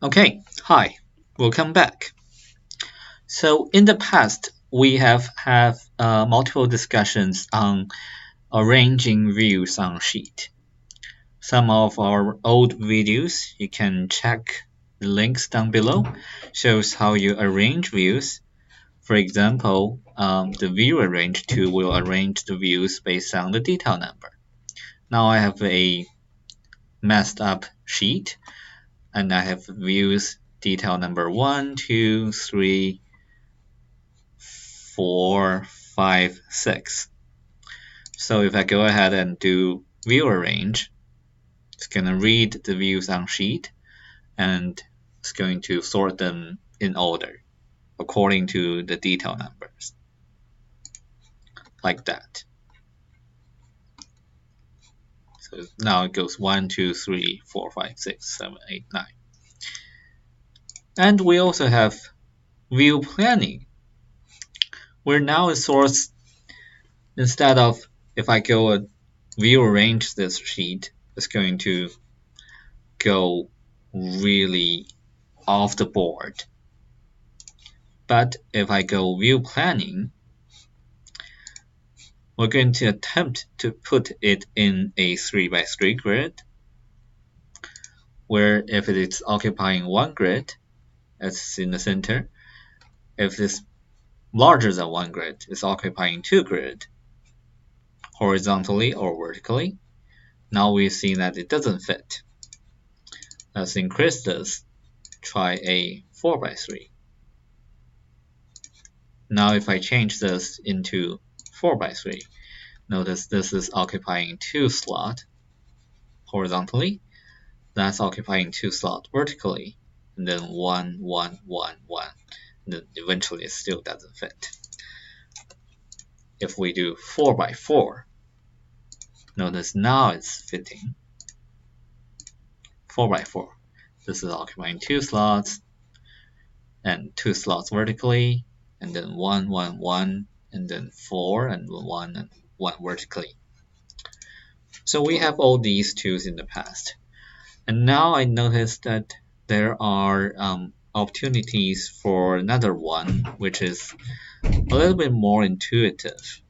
Okay, hi, welcome back. So in the past, we have multiple discussions on arranging views on sheet. Some of our old videos, you can check the links down below, shows how you arrange views. For example, the view arrange tool will arrange the views based on the detail number. Now I have a messed up sheet, and I have views detail number 1, 2, 3, 4, 5, 6. So if I go ahead and do view arrange, it's going to read the views on sheet and it's going to sort them in order according to the detail numbers, like that. So now it goes 1, 2, 3, 4, 5, 6, 7, 8, 9. And we also have view planning, where now it sorts, instead of if I go and view arrange this sheet, it's going to go really off the board. But if I go view planning, we're going to attempt to put it in a 3x3 grid, where if it is occupying one grid, it's in the center. If it's larger than one grid, it's occupying two grid, horizontally or vertically. Now we see that it doesn't fit. Let's increase this. Try a 4x3. Now if I change this into 4x3, notice this is occupying two slots horizontally. That's occupying two slots vertically, and then 1, 1, 1, 1. And then eventually it still doesn't fit. If we do 4x4, notice now it's fitting. 4x4. This is occupying two slots and two slots vertically, and then 1, 1, 1, and then 4 and 1 and 1 vertically. So we have all these tools in the past. And now I noticed that there are opportunities for another one, which is a little bit more intuitive.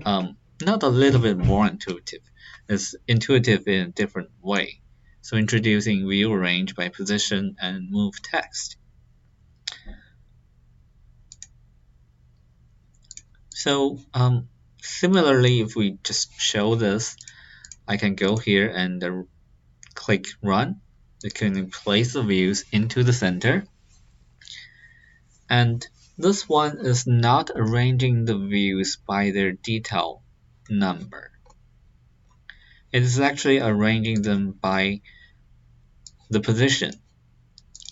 Not a little bit more intuitive. It's intuitive in a different way. So introducing view arrange by position and move text. So similarly, if we just show this, I can go here and click run. It can place the views into the center. And this one is not arranging the views by their detail number. It is actually arranging them by the position.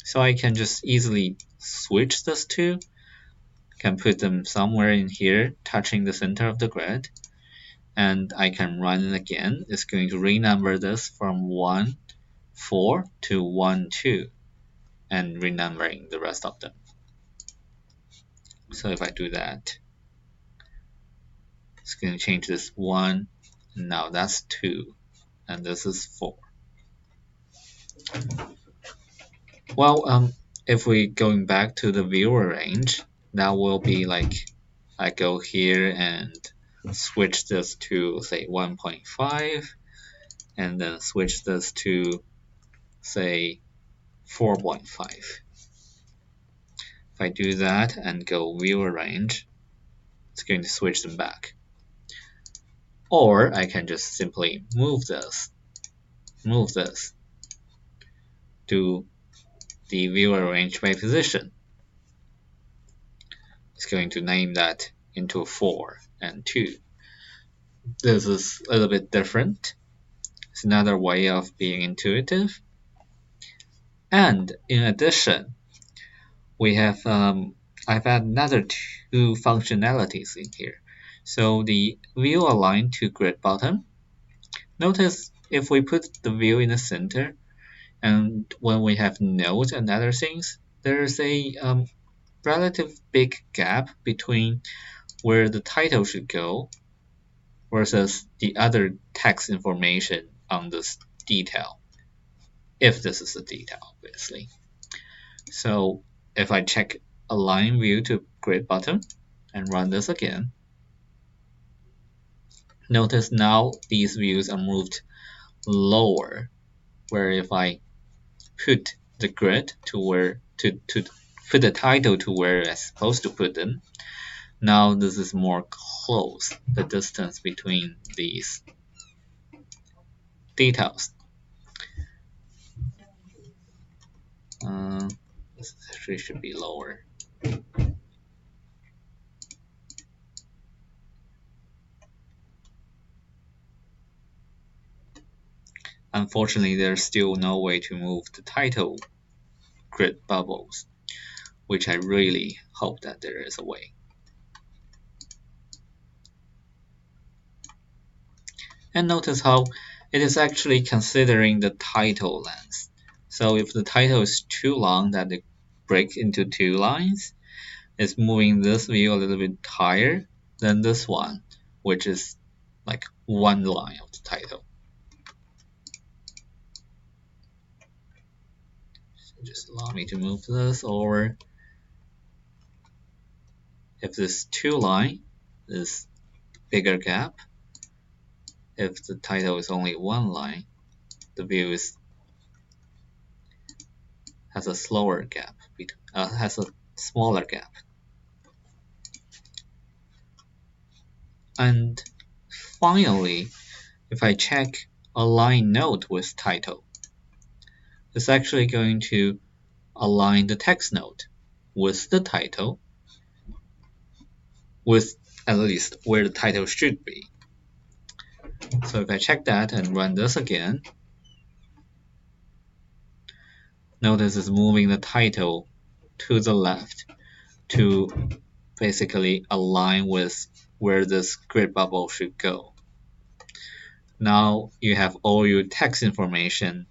So I can just easily switch those two. Can put them somewhere in here, touching the center of the grid. And I can run it again. It's going to renumber this from 1, 4 to 1, 2, and renumbering the rest of them. So if I do that, it's going to change this 1, and now that's 2, and this is 4. Well, if we going back to the viewer range, that will be like I go here and switch this to say 1.5, and then switch this to say 4.5. If I do that and go view arrange, it's going to switch them back. Or I can just simply move this, to the view arrange by position. It's going to name that into 4 and 2. This is a little bit different. It's another way of being intuitive. And in addition, we have I've added another two functionalities in here. So the view align to grid bottom. Notice if we put the view in the center, and when we have nodes and other things, there's a relative big gap between where the title should go versus the other text information on this detail. if this is a detail, obviously. So if I check align view to grid button and run this again, notice now these views are moved lower, where if I put the grid to where to put the title to where I'm supposed to put them, now this is more close, the distance between these details. This actually should be lower. Unfortunately, there's still no way to move the title grid bubbles, which I really hope that there is a way. And notice how it is actually considering the title length. So if the title is too long that it breaks into 2 lines, it's moving this view a little bit higher than this one, which is like 1 line of the title. So just allow me to move this over. If this 2 line is bigger gap, if the title is only 1 line, the view has a slower gap, has a smaller gap. And finally, if I check align node with title, it's actually going to align the text node with the title, with at least where the title should be. So if I check that and run this again, notice it's moving the title to the left to basically align with where this grid bubble should go. Now you have all your text information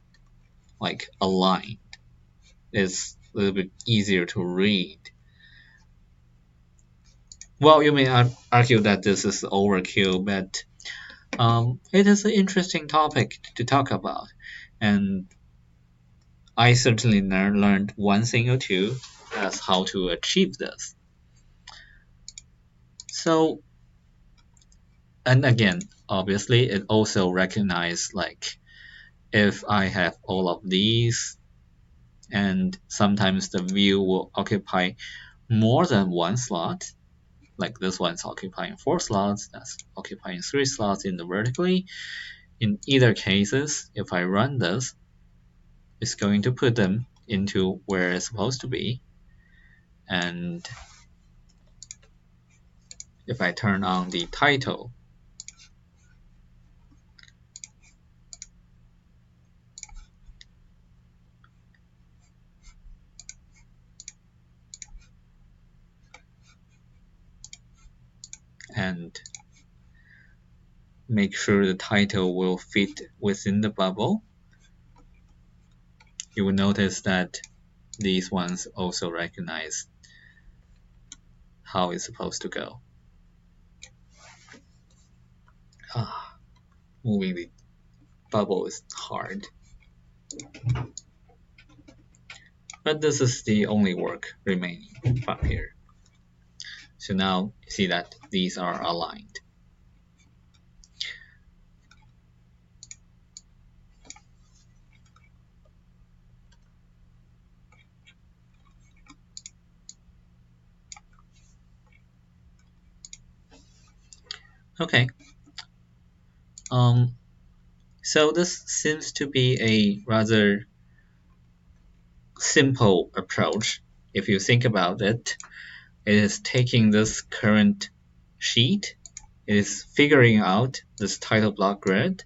like aligned. It's a little bit easier to read. Well, you may argue that this is overkill, but it is an interesting topic to talk about, and I certainly learned one thing or two as how to achieve this. So, and again, obviously, it also recognizes like if I have all of these, and sometimes the view will occupy more than 1 slot, like this one's occupying 4 slots, that's occupying 3 slots in the vertically. In either cases, if I run this, it's going to put them into where it's supposed to be. And if I turn on the title, and make sure the title will fit within the bubble, you will notice that these ones also recognize how it's supposed to go. Moving the bubble is hard. But this is the only work remaining from here. So now you see that these are aligned. Okay. So this seems to be a rather simple approach. If you think about it, it is taking this current sheet, it is figuring out this title block grid.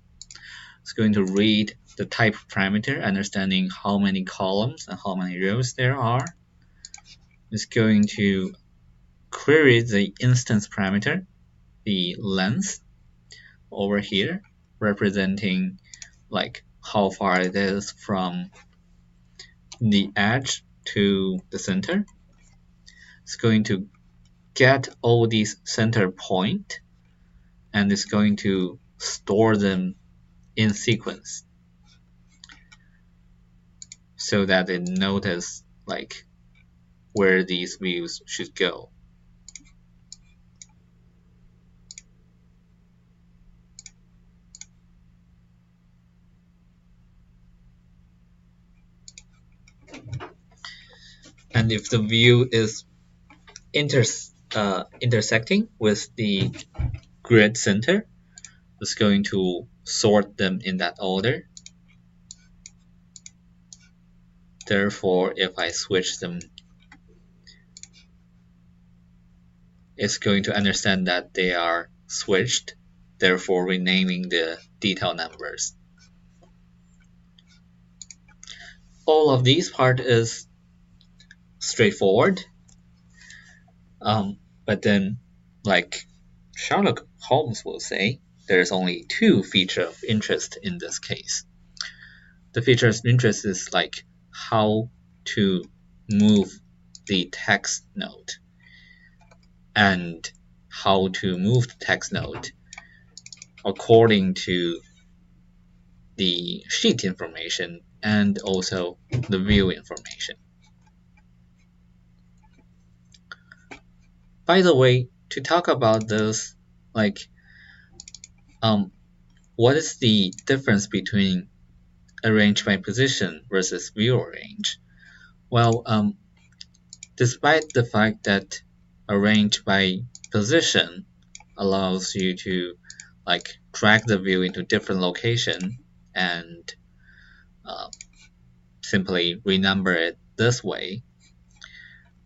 It's going to read the type parameter, understanding how many columns and how many rows there are. It's going to query the instance parameter, the length over here, representing like how far it is from the edge to the center. It's going to get all these center point, and it's going to store them in sequence. so that it notices like where these views should go. And if the view is intersecting with the grid center, it's going to sort them in that order. Therefore, if I switch them, it's going to understand that they are switched, therefore renaming the detail numbers. All of these part is straightforward, but then, like Sherlock Holmes will say, there's only two features of interest in this case. The feature of interest is like how to move the text node and how to move the text node according to the sheet information and also the view information. By the way, to talk about this, like, what is the difference between arrange by position versus view arrange? Well, despite the fact that arrange by position allows you to like drag the view into different location and simply renumber it this way,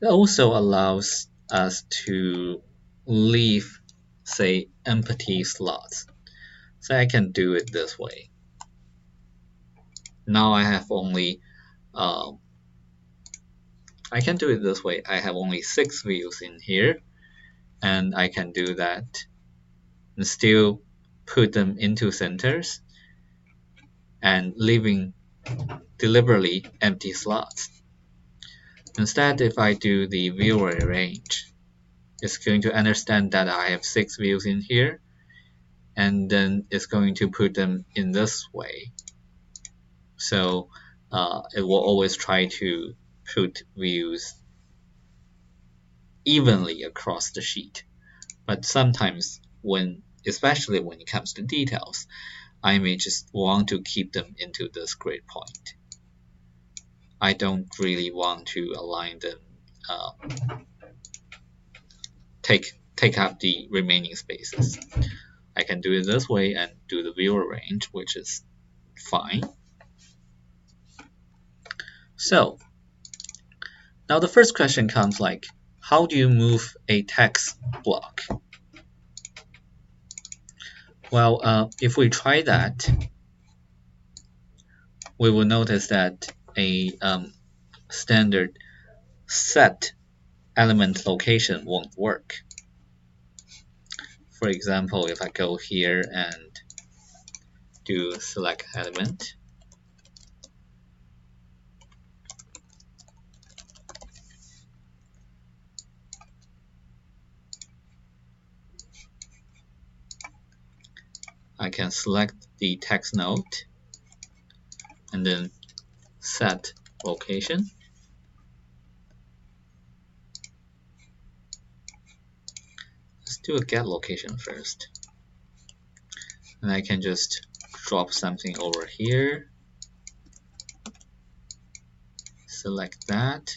it also allows us to leave, say, empty slots. So I can do it this way. Now I have only I can do it this way. I have only 6 views in here, and I can do that and still put them into centers and leaving deliberately empty slots. Instead, if I do the view arrange, it's going to understand that I have 6 views in here, and then it's going to put them in this way. So it will always try to put views evenly across the sheet. But sometimes especially when it comes to details, I may just want to keep them into this grid point. I don't really want to align them, take up the remaining spaces. I can do it this way and do the view arrange, which is fine. So now the first question comes like, how do you move a text block? Well, if we try that, we will notice that a standard set element location won't work. For example, if I go here and do select element, I can select the text node and then set location. Let's do a get location first. And I can just drop something over here. Select that,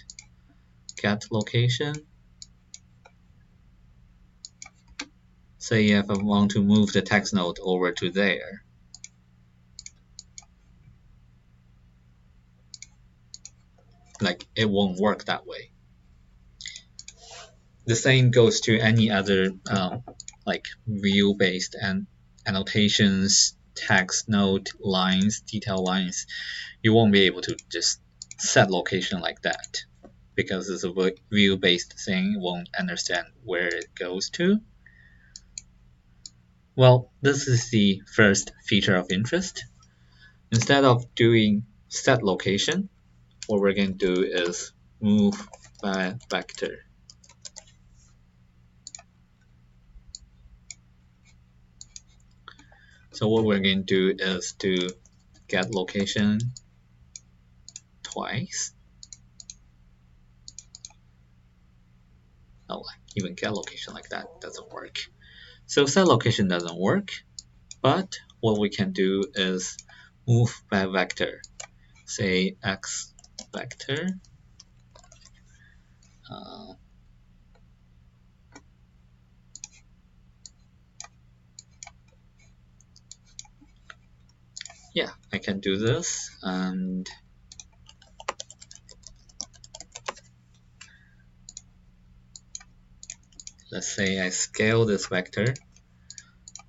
get location. Say if I want to move the text node over to there. Like, it won't work that way. The same goes to any other like view-based and annotations, text node lines, detail lines. You won't be able to just set location like that because it's a view-based thing. It won't understand where it goes to. Well, this is the first feature of interest. Instead of doing set location, what we're going to do is move by vector. So what we're going to do is to get location twice. Oh, even get location like that doesn't work. So set location doesn't work, but what we can do is move by vector. Say x vector. Yeah, I can do this, and let's say I scale this vector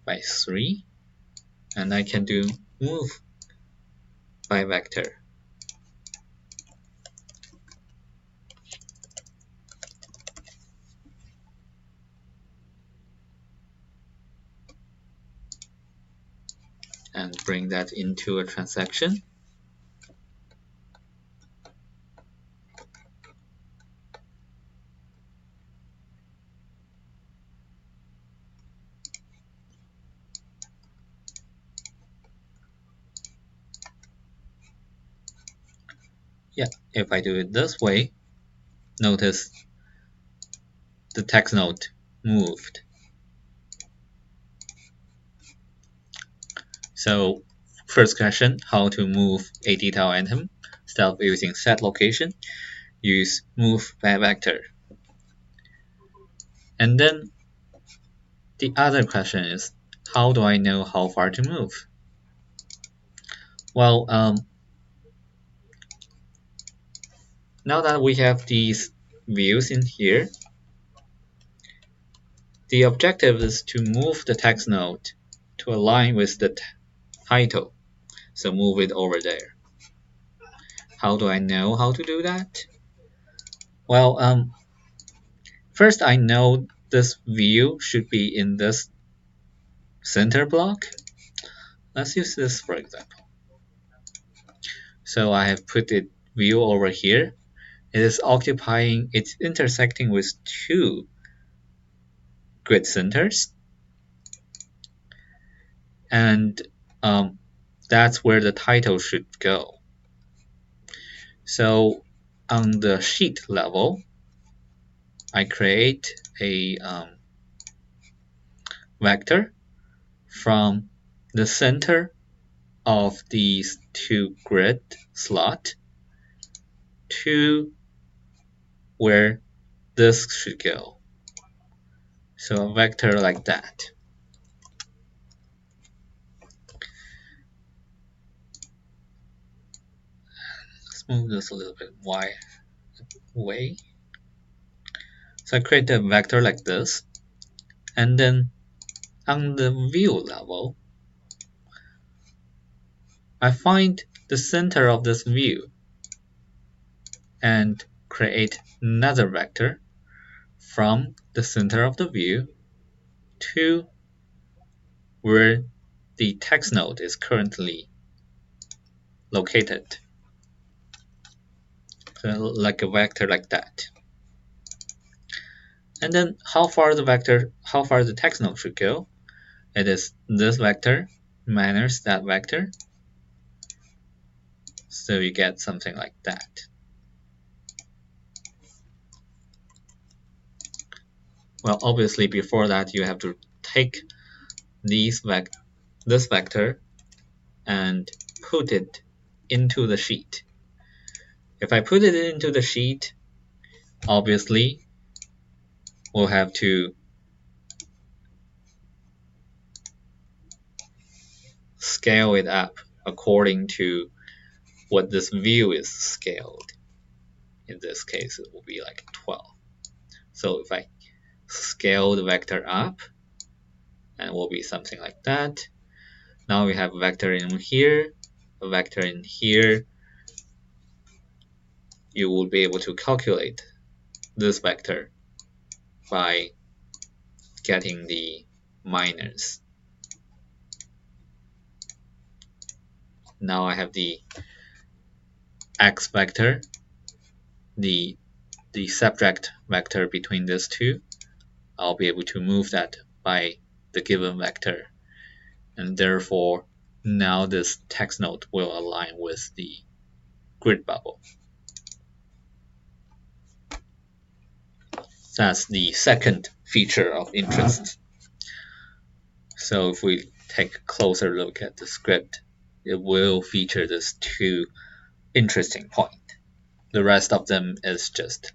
by 3, and I can do move by vector. And bring that into a transaction. Yeah, if I do it this way, notice the text node moved. So first question, how to move a detail item? Instead of using set location, use move by vector. And then the other question is, how do I know how far to move? Well, now that we have these views in here, the objective is to move the text node to align with the title. So move it over there. How do I know how to do that? Well, first I know this view should be in this center block. Let's use this for example. So I have put the view over here. It is occupying, it's intersecting with 2 grid centers. And that's where the title should go. So on the sheet level, I create a vector from the center of these 2 grid slot to where this should go. So a vector like that. Let's move this a little bit way. So I create a vector like this, and then on the view level, I find the center of this view and create another vector from the center of the view to where the text node is currently located. So like a vector like that. And then how far the text node should go? It is this vector minus that vector. So you get something like that. Well, obviously before that you have to take this vector and put it into the sheet. If I put it into the sheet, obviously we'll have to scale it up according to what this view is scaled. In this case, it will be like 12. So if I scale the vector up, and it will be something like that. Now we have a vector in here, a vector in here. You will be able to calculate this vector by getting the minors. Now I have the x vector, the subtract vector between these two. I'll be able to move that by the given vector, and therefore now this text node will align with the grid bubble. That's the second feature of interest. So if we take a closer look at the script, it will feature these two interesting points. The rest of them is just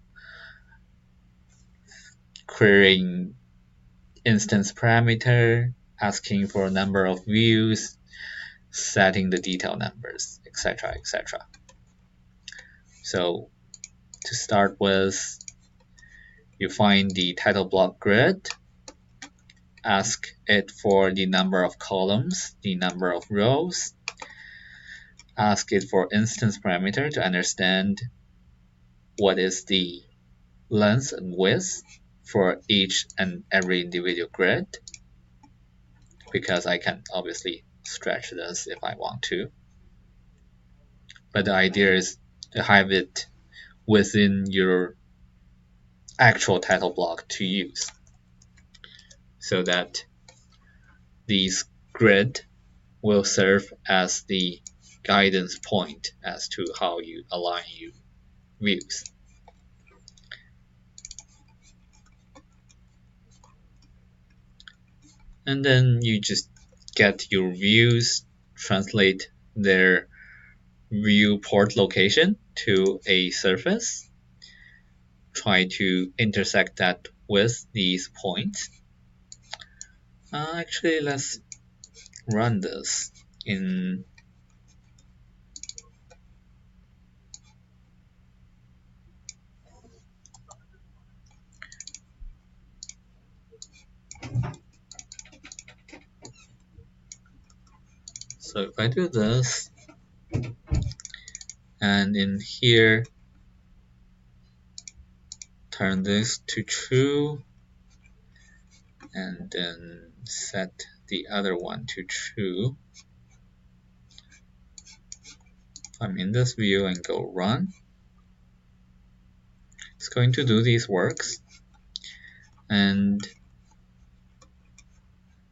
querying instance parameter, asking for a number of views, setting the detail numbers, etc., etc. So to start with, you find the title block grid, ask it for the number of columns, the number of rows, ask it for instance parameter to understand what is the length and width for each and every individual grid, because I can obviously stretch this if I want to. But the idea is to have it within your actual title block to use, so that these grid will serve as the guidance point as to how you align your views. And then you just get your views, translate their viewport location to a surface, try to intersect that with these points. Actually, let's run this in so if I do this, and in here turn this to true, and then set the other one to true. I'm in this view and go run. It's going to do these works. And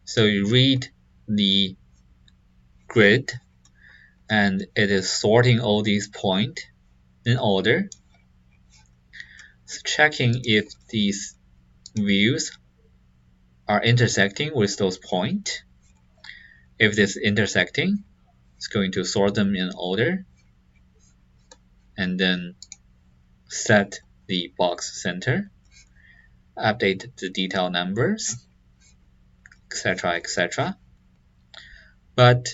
so you read the grid, and it is sorting all these points in order. It's checking if these views are intersecting with those points. If it is intersecting, it's going to sort them in order, and then set the box center, update the detail numbers, etc., etc. But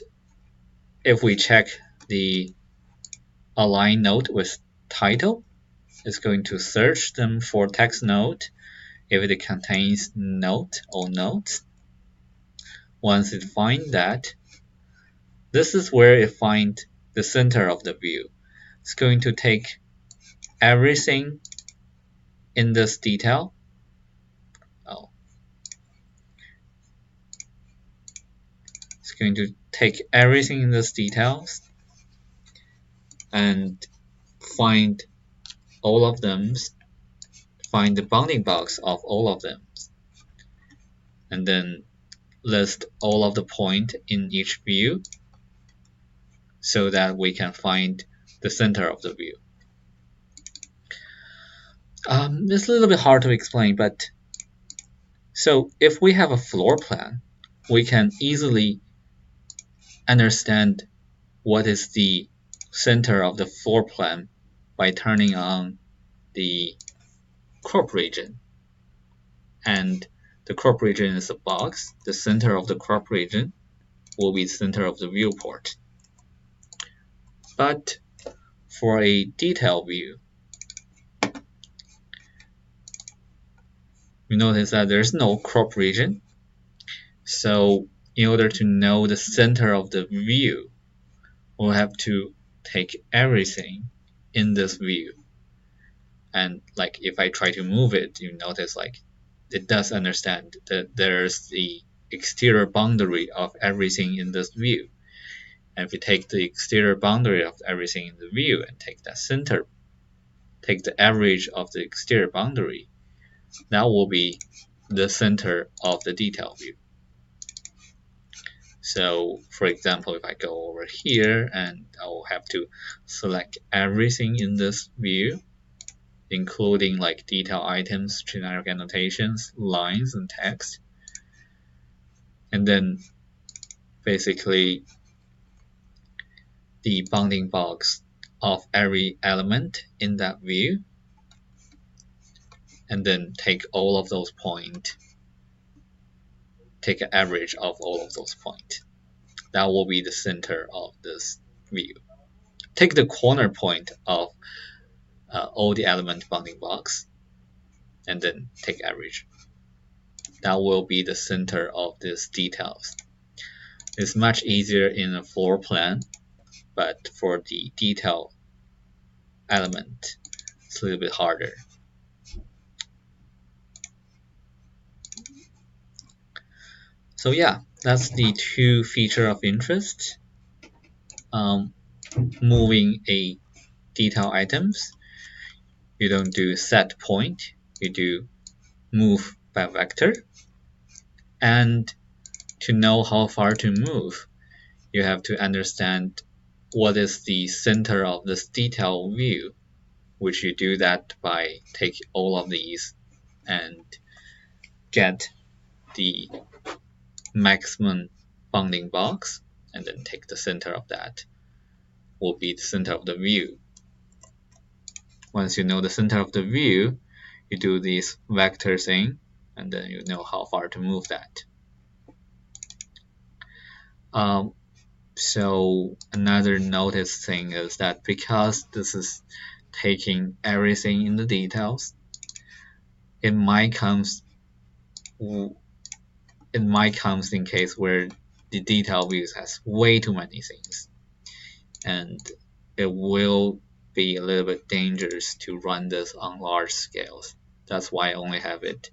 if we check the align node with title, it's going to search them for text node if it contains note or notes. Once it finds that, this is where it finds the center of the view. It's going to take everything in this detail. It's going to take everything in this details and find all of them, find the bounding box of all of them, and then list all of the points in each view so that we can find the center of the view. It's a little bit hard to explain, but so if we have a floor plan, we can easily understand what is the center of the floor plan by turning on the crop region. And the crop region is a box. The center of the crop region will be the center of the viewport. But for a detail view, you notice that there's no crop region. So in order to know the center of the view, we'll have to take everything in this view. And like if I try to move it, you notice like it does understand that there's the exterior boundary of everything in this view. And if we take the exterior boundary of everything in the view and take that center, take the average of the exterior boundary, that will be the center of the detail view. So for example, if I go over here and I will have to select everything in this view, including like detail items, generic annotations, lines, and text. And then basically the bounding box of every element in that view, and then take all of those points, take an average of all of those points. That will be the center of this view. Take the corner point of all the element bounding box, and then take average. That will be the center of these details. It's much easier in a floor plan, but for the detail element, it's a little bit harder. So yeah, that's the two feature of interest. Moving a detail items, you don't do set point, you do move by vector. And to know how far to move, you have to understand what is the center of this detail view, which you do that by take all of these and get the maximum bounding box, and then take the center of that will be the center of the view. Once you know the center of the view, you do this vector thing, and then you know how far to move that. So another notice thing is that because this is taking everything in the details, it might comes in case where the detail views has way too many things, and it will be a little bit dangerous to run this on large scales. That's why I only have it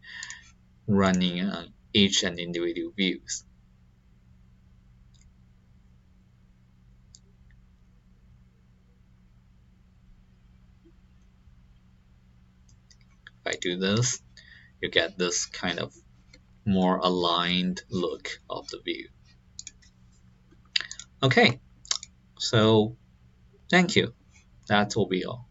running on each and individual views. If I do this, you get this kind of more aligned look of the view. Okay, so thank you. That will be all.